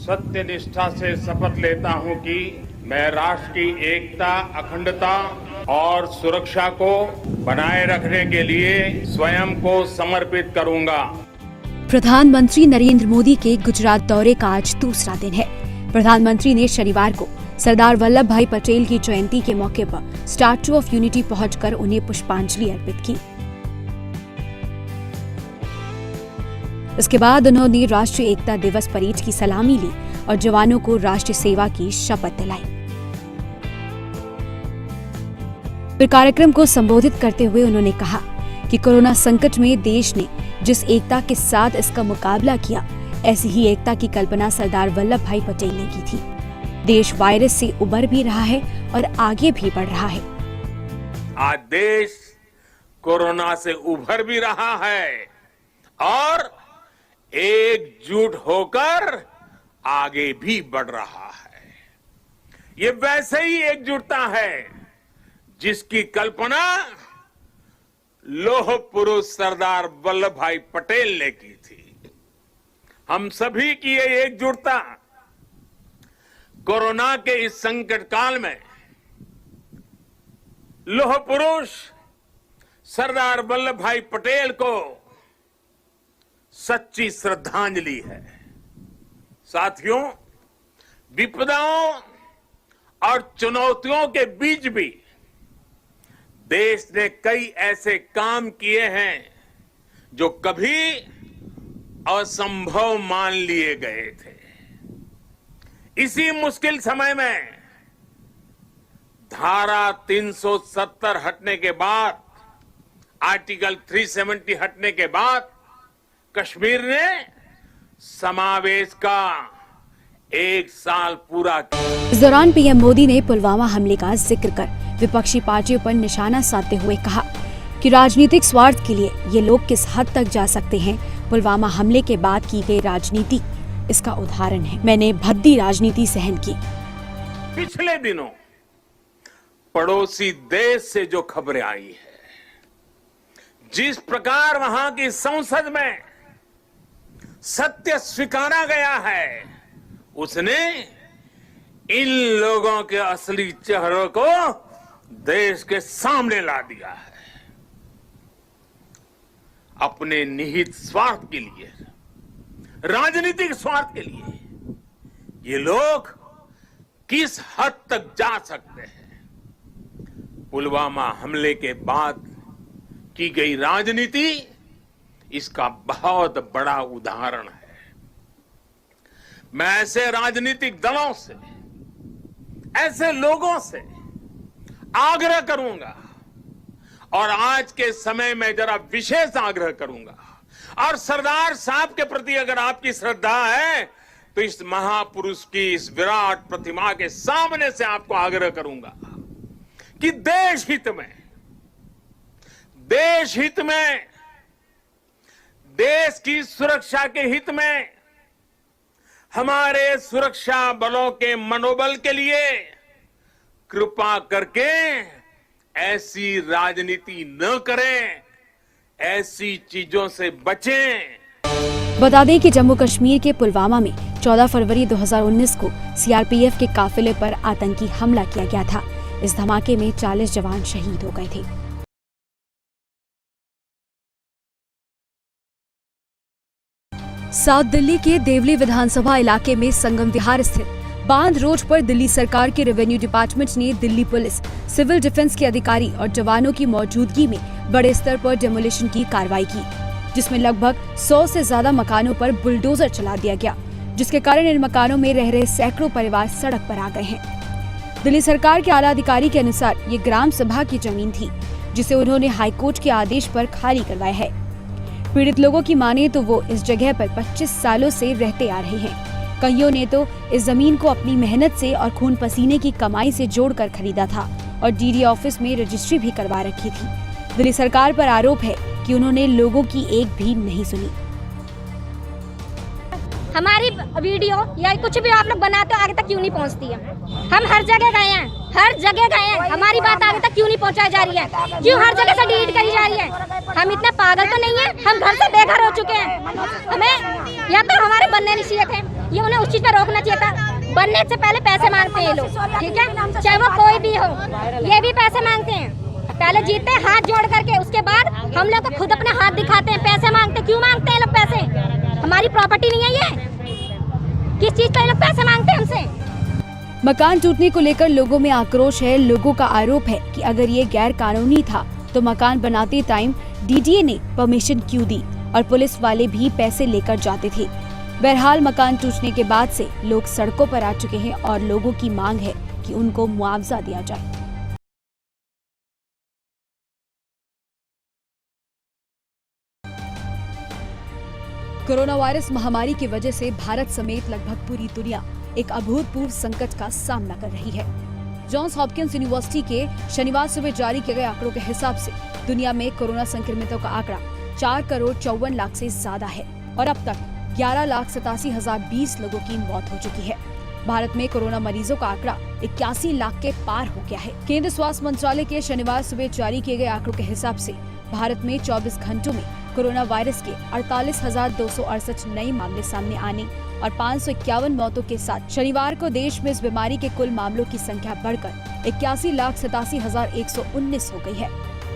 सत्य निष्ठा से शपथ लेता हूं कि मैं राष्ट्र की एकता, अखंडता और सुरक्षा को बनाए रखने के लिए स्वयं को समर्पित करूंगा। प्रधानमंत्री नरेंद्र मोदी के गुजरात दौरे का आज दूसरा दिन है। प्रधानमंत्री ने शनिवार को सरदार वल्लभ भाई पटेल की जयंती के मौके पर स्टैच्यू ऑफ यूनिटी पहुंचकर उन्हें पुष्पांजलि अर्पित की। इसके बाद उन्होंने राष्ट्रीय एकता दिवस परेड की सलामी ली और जवानों को राष्ट्र सेवा की शपथ दिलाई। फिर कार्यक्रम को संबोधित करते हुए उन्होंने कहा कि कोरोना संकट में देश ने जिस एकता के साथ इसका मुकाबला किया, ऐसी ही एकता की कल्पना सरदार वल्लभ भाई पटेल ने की थी। देश वायरस से उबर भी रहा है और आगे भी बढ़ रहा है। आज देश कोरोना से उभर भी रहा है और एकजुट होकर आगे भी बढ़ रहा है। ये वैसे ही एकजुटता है जिसकी कल्पना लौह पुरुष सरदार वल्लभ भाई पटेल ने की थी। हम सभी की ये एकजुटता कोरोना के इस संकट काल में लौह पुरुष सरदार वल्लभ भाई पटेल को सच्ची श्रद्धांजलि है। साथियों, विपदाओं और चुनौतियों के बीच भी देश ने कई ऐसे काम किए हैं जो कभी असंभव मान लिए गए थे। इसी मुश्किल समय में धारा 370 हटने के बाद, आर्टिकल 370 हटने के बाद कश्मीर ने समावेश का 1 साल पूरा किया। इस दौरान पीएम मोदी ने पुलवामा हमले का जिक्र कर विपक्षी पार्टियों पर निशाना साधते हुए कहा कि राजनीतिक स्वार्थ के लिए ये लोग किस हद तक जा सकते हैं। पुलवामा हमले के बाद की गई राजनीति इसका उदाहरण है। मैंने भद्दी राजनीति सहन की। पिछले दिनों पड़ोसी देश से जो खबरें आई है, जिस प्रकार वहां की संसद में सत्य स्वीकारा गया है, उसने इन लोगों के असली चेहरों को देश के सामने ला दिया है। अपने निहित स्वार्थ के लिए, राजनीतिक स्वार्थ के लिए ये लोग किस हद तक जा सकते हैं। पुलवामा हमले के बाद की गई राजनीति इसका बहुत बड़ा उदाहरण है। मैं ऐसे राजनीतिक दलों से, ऐसे लोगों से आग्रह करूंगा और आज के समय में जरा विशेष आग्रह करूंगा, और सरदार साहब के प्रति अगर आपकी श्रद्धा है तो इस महापुरुष की इस विराट प्रतिमा के सामने से आपको आग्रह करूंगा कि देश हित में, देश की सुरक्षा के हित में, हमारे सुरक्षा बलों के मनोबल के लिए कृपा करके ऐसी राजनीति न करें, ऐसी चीजों से बचें। बता दें कि जम्मू कश्मीर के पुलवामा में 14 फरवरी 2019 को सीआरपीएफ के काफिले पर आतंकी हमला किया गया था। इस धमाके में 40 जवान शहीद हो गए थे। साउथ दिल्ली के देवली विधानसभा इलाके में संगम विहार स्थित बांध रोड पर दिल्ली सरकार के रेवेन्यू डिपार्टमेंट ने दिल्ली पुलिस, सिविल डिफेंस के अधिकारी और जवानों की मौजूदगी में बड़े स्तर पर डेमोलिशन की कार्रवाई की, जिसमें लगभग 100 से ज्यादा मकानों पर बुलडोजर चला दिया गया, जिसके कारण इन मकानों में रह रहे सैकड़ों परिवार सड़क पर आ गए हैं। दिल्ली सरकार के आला अधिकारी के अनुसार ये ग्राम सभा की जमीन थी, जिसे उन्होंने हाईकोर्ट के आदेश पर खाली करवाया है। पीड़ित लोगों की माने तो वो इस जगह पर 25 सालों से रहते आ रहे हैं। कईयों ने तो इस जमीन को अपनी मेहनत से और खून पसीने की कमाई से जोड़कर खरीदा था और डीडी ऑफिस में रजिस्ट्री भी करवा रखी थी। दिल्ली सरकार पर आरोप है कि उन्होंने लोगों की एक भी नहीं सुनी। हमारी वीडियो या कुछ भी आप लोग बनाते हो आगे तक क्यों नहीं पहुंचती है? हम हर जगह गए हैं, हर जगह गए हैं, हमारी बात आगे तक क्यों नहीं पहुंचाई जा रही है? क्यों हर जगह से डिलीट करी जा रही है? हम इतने पागल तो नहीं है, हम घर से बेघर हो चुके हैं। हमें या तो हमारे बनने नहीं चाहिए थे ये उन्हें उस चीज पे रोकना चाहिए था। बनने से पहले पैसे मांगते हैं ये लोग, ठीक है, चाहे वो कोई भी हो, ये भी पैसे मांगते हैं। पहले जीतते हैं हाथ जोड़ करके, उसके बाद हम लोग को खुद अपने हाथ दिखाते हैं, पैसे मांगते हैं। क्यों मांगते हैं लोग पैसे? हमारी प्रॉपर्टी नहीं है ये, किस चीज का ये लोग पैसे मांगते हैं हमसे? मकान टूटने को लेकर लोगों में आक्रोश है। लोगों का आरोप है कि अगर ये गैर कानूनी था तो मकान बनाते टाइम डीडीए ने परमिशन क्यों दी और पुलिस वाले भी पैसे लेकर जाते थे। बहरहाल मकान टूटने के बाद से लोग सड़कों पर आ चुके हैं और लोगों की मांग है कि उनको मुआवजा दिया जाए। कोरोना वायरस महामारी की वजह से भारत समेत लगभग पूरी दुनिया एक अभूतपूर्व संकट का सामना कर रही है। जॉन्स हॉपकिंस यूनिवर्सिटी के शनिवार सुबह जारी किए गए आंकड़ों के हिसाब से दुनिया में कोरोना संक्रमितों का आंकड़ा 4,54,00,000 से ज्यादा है और अब तक 11,87,020 लोगों की मौत हो चुकी है। भारत में कोरोना मरीजों का आंकड़ा 81 लाख के पार हो गया है। केंद्रीय स्वास्थ्य मंत्रालय के शनिवार सुबह जारी किए गए आंकड़ों के हिसाब से भारत में 24 घंटों में कोरोना वायरस के 48,268 नए मामले सामने आने और 551 मौतों के साथ शनिवार को देश में इस बीमारी के कुल मामलों की संख्या बढ़कर 81,87,119 हो गई है।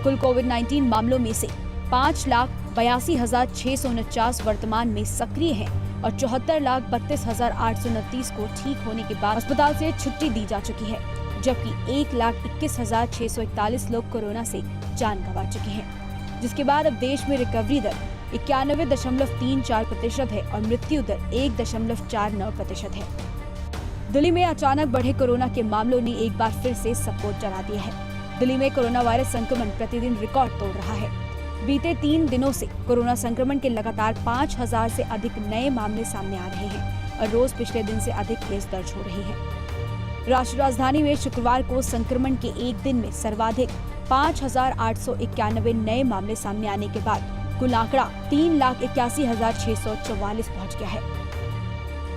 कुल कोविड-19 मामलों में से 5,82,649 वर्तमान में सक्रिय हैं और 74,32,829 को ठीक होने के बाद अस्पताल से छुट्टी दी जा चुकी है, जबकि 1,21,641 लोग कोरोना से जान गंवा चुके हैं, जिसके बाद अब देश में रिकवरी दर 91.34% है और मृत्यु दर 1.49% है। दिल्ली में अचानक बढ़े कोरोना के मामलों ने एक बार फिर से सबको चढ़ा दिया है। दिल्ली में कोरोना वायरस संक्रमण प्रतिदिन रिकॉर्ड तोड़ रहा है। बीते 3 दिनों से कोरोना संक्रमण के लगातार 5,000 से अधिक नए मामले सामने आ रहे हैं और रोज पिछले दिन से अधिक केस दर्ज हो रहे हैं। राष्ट्रीय राजधानी में शुक्रवार को संक्रमण के एक दिन में सर्वाधिक 5,891 नए मामले सामने आने के बाद कुल आंकड़ा 3,81,644 पहुंच गया है।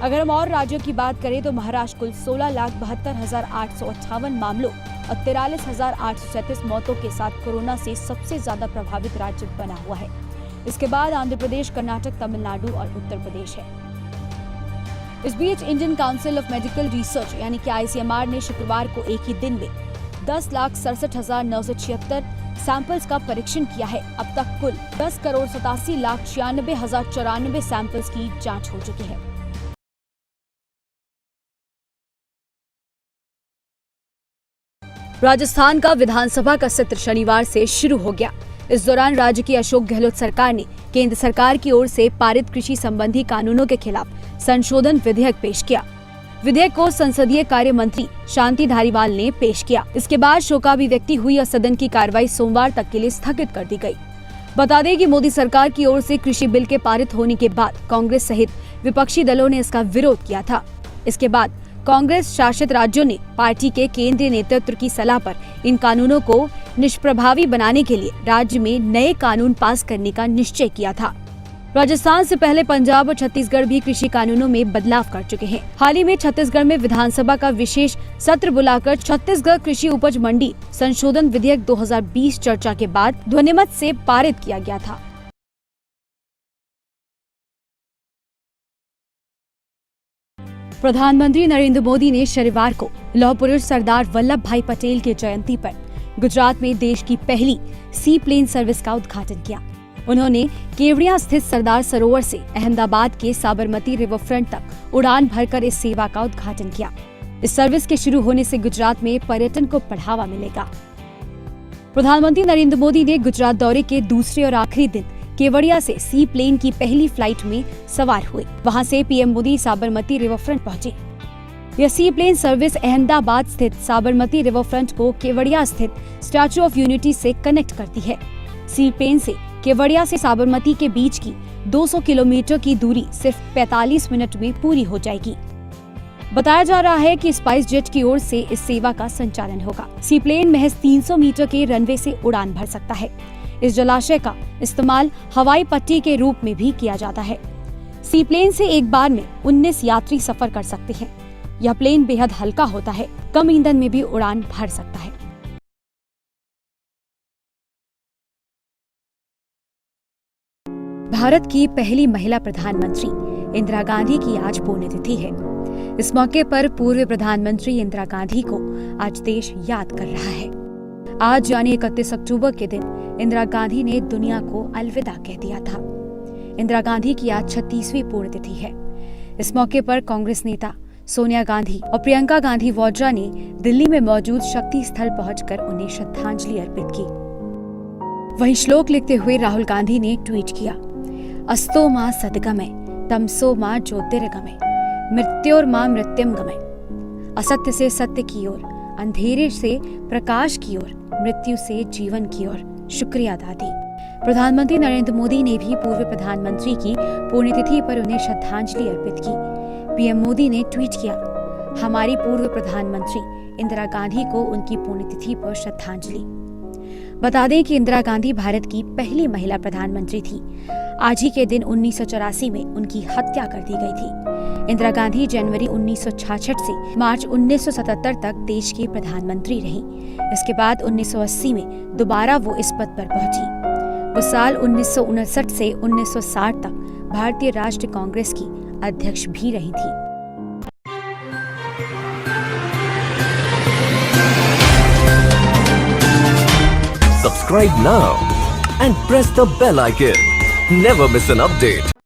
अगर हम और राज्यों की बात करें तो महाराष्ट्र कुल 16,72,858 मामलों और 43,837 मौतों के साथ कोरोना से सबसे ज्यादा प्रभावित राज्य बना हुआ है। इसके बाद आंध्र प्रदेश, कर्नाटक, तमिलनाडु और उत्तर प्रदेश है। इस बीच Indian council of medical research यानी कि ICMR ने शुक्रवार को एक ही दिन में 10,67,976 सैंपल्स का परीक्षण किया है। अब तक कुल 10,87,96,094 सैंपल्स की जांच हो चुकी है। राजस्थान का विधानसभा का सत्र शनिवार से शुरू हो गया। इस दौरान राज्य की अशोक गहलोत सरकार ने केंद्र सरकार की ओर से पारित कृषि संबंधी कानूनों के खिलाफ संशोधन विधेयक पेश किया। विधेयक को संसदीय कार्य मंत्री शांति धारीवाल ने पेश किया। इसके बाद शोकाभिव्यक्ति हुई और सदन की कार्रवाई सोमवार तक के लिए स्थगित कर दी गई। बता दें कि मोदी सरकार की ओर से कृषि बिल के पारित होने के बाद कांग्रेस सहित विपक्षी दलों ने इसका विरोध किया था। इसके बाद कांग्रेस शासित राज्यों ने पार्टी के केंद्रीय नेतृत्व की सलाह पर इन कानूनों को निष्प्रभावी बनाने के लिए राज्य में नए कानून पास करने का निश्चय किया था। राजस्थान से पहले पंजाब और छत्तीसगढ़ भी कृषि कानूनों में बदलाव कर चुके हैं। हाल ही में छत्तीसगढ़ में विधानसभा का विशेष सत्र बुलाकर छत्तीसगढ़ कृषि उपज मंडी संशोधन विधेयक 2020 चर्चा के बाद ध्वनिमत से पारित किया गया था। प्रधानमंत्री नरेंद्र मोदी ने शनिवार को लौह पुरुष सरदार वल्लभ भाई पटेल की जयंती पर गुजरात में देश की पहली सी प्लेन सर्विस का उद्घाटन किया। उन्होंने केवड़िया स्थित सरदार सरोवर से अहमदाबाद के साबरमती रिवर फ्रंट तक उड़ान भरकर इस सेवा का उद्घाटन किया। इस सर्विस के शुरू होने से गुजरात में पर्यटन को बढ़ावा मिलेगा। प्रधानमंत्री नरेंद्र मोदी ने गुजरात दौरे के दूसरे और आखिरी दिन केवड़िया से सी प्लेन की पहली फ्लाइट में सवार हुए। वहां से PM Modi Sabarmati river front पहुंचे। यह सी प्लेन सर्विस अहमदाबाद स्थित साबरमती रिवर फ्रंट को केवड़िया स्थित स्टैच्यू ऑफ यूनिटी से कनेक्ट करती है। सी प्लेन से केवड़िया से साबरमती के बीच की 200 किलोमीटर की दूरी सिर्फ 45 मिनट में पूरी हो जाएगी। बताया जा रहा है कि स्पाइस जेट की ओर से इस सेवा का संचालन होगा। सी प्लेन महज 300 मीटर के रनवे से उड़ान भर सकता है। इस जलाशय का इस्तेमाल हवाई पट्टी के रूप में भी किया जाता है। सी प्लेन से एक बार में 19 यात्री सफर कर सकते हैं। यह प्लेन बेहद हल्का होता है, कम ईंधन में भी उड़ान भर सकता है। भारत की पहली महिला प्रधानमंत्री इंदिरा गांधी की आज पुण्यतिथि है। इस मौके पर पूर्व प्रधानमंत्री इंदिरा गांधी को आज देश याद कर रहा है। आज यानी 31 अक्टूबर के दिन इंदिरा गांधी ने दुनिया को अलविदा कह दिया था। इंदिरा गांधी की आज 36वीं पुण्यतिथि है। इस मौके पर कांग्रेस नेता सोनिया गांधी और प्रियंका गांधी वाड्रा ने दिल्ली में मौजूद शक्ति स्थल पहुंचकर उन्हें श्रद्धांजलि अर्पित की। वहीं श्लोक लिखते हुए राहुल गांधी ने ट्वीट किया, अस्तो मां सद्गमय तमसो मां ज्योतिर्गमय मृत्योर्मां मृत्युम गमय। असत्य से सत्य की ओर, अंधेरे से प्रकाश की ओर, मृत्यु से जीवन की ओर। शुक्रिया दादी। प्रधानमंत्री नरेंद्र मोदी ने भी पूर्व प्रधानमंत्री की पुण्यतिथि पर उन्हें श्रद्धांजलि अर्पित की। पीएम मोदी ने ट्वीट किया, हमारी पूर्व प्रधानमंत्री इंदिरा गांधी को उनकी पुण्यतिथि पर श्रद्धांजलि। बता दें कि इंदिरा गांधी भारत की पहली महिला प्रधानमंत्री थी। आज ही के दिन 1984 में उनकी हत्या कर दी गई थी। इंदिरा गांधी जनवरी 1966 से मार्च 1977 तक देश की प्रधानमंत्री रही। इसके बाद 1980 में दोबारा वो इस पद पर पहुंची। वो साल 1959 से 1960 तक भारतीय राष्ट्रीय कांग्रेस की अध्यक्ष भी रही थी। Subscribe now and press the bell icon. Never miss an update.